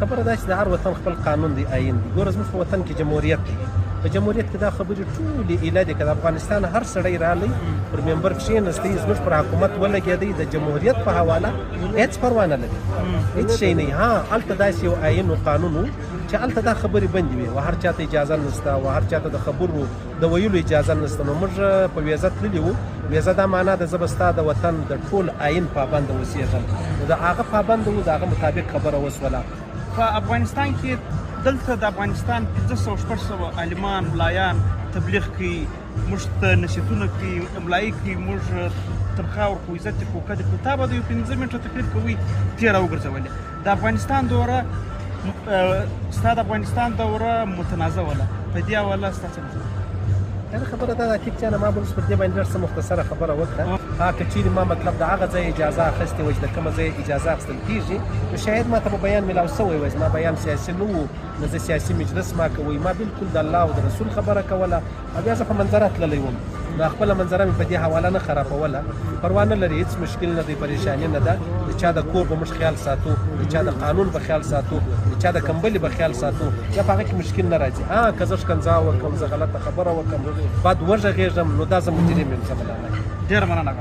خبره دا چې د هر وطن خپل قانون دی آئین دی. ګوره زموږ په وطن کې جمهوریت دی، په جمهوریت کې دا خبرې ټولې ایله دي که د افغانستان هر سړی رالی پر ممبر کښېنستی زموږ پر حکومت ولګېدی د جمهوریت په حواله هېڅ پروا نه لري، هېڅ شی نه. ها هلته داسې یو آئین و قانون و چې هلته دا خبرې بندې وي و هر چاته اجازه نشته و هر چاته د خبرو د ویلو اجازه نشته. نو موږ په ویزه تللي وو. ویزه دا معنا ده زه به ستا د وطن د ټول آئین پابنده اوسېږم، نو د هغه پابنده وو، د هغه مطابق خبره وسوله. په افغانستان کې دلته د افغانستان 500-600 عالمان ملایان تبلیغ کوي، موږ ته نصیحتونه کوي، املایي کوي، موږ تنخواه ورکوو، عزت یې کوو، قدر کوو. تا به د یو 15 منټه تقریر کوي تېره وګرځولې. د افغانستان دوره ستا د افغانستان دوره متنازع وله، په دې حواله ستا څه نظر؟ دا خبره دا ده ټیک چې ما به اوس پر دې باندې ډېر څه مختصره خبره وکړه. که چیرې ما مطلب د هغه ځای اجازه اخیستې وای چې د کومه ځای اجازه اخیستل کېږي، نو شاید ما ته به بیان میلاو سوی وای. زما بیان سیاسي نه و، نه زه سیاسي مجلس ما کوی، ما بلکل د الله او د رسول خبره کوله او بیا زه په منظره تللی وم. نو خپله منظره مې په دې حواله نه خرابوله، پروا نه لري، هېڅ مشکل نه دی، پریشاني نه ده. د چا د کور به موږ خیال ساتو، د چا د قانون به خیال ساتو، د چا د کمبلې به خیال ساتو، یا په هغه کې مشکل نه راځي. که زه ښکنځا وکړم، زه غلطه خبره وکړم، بد وږغېږم، نو دا زه مجرم یم، زه ملامت یم. ډېره مننه.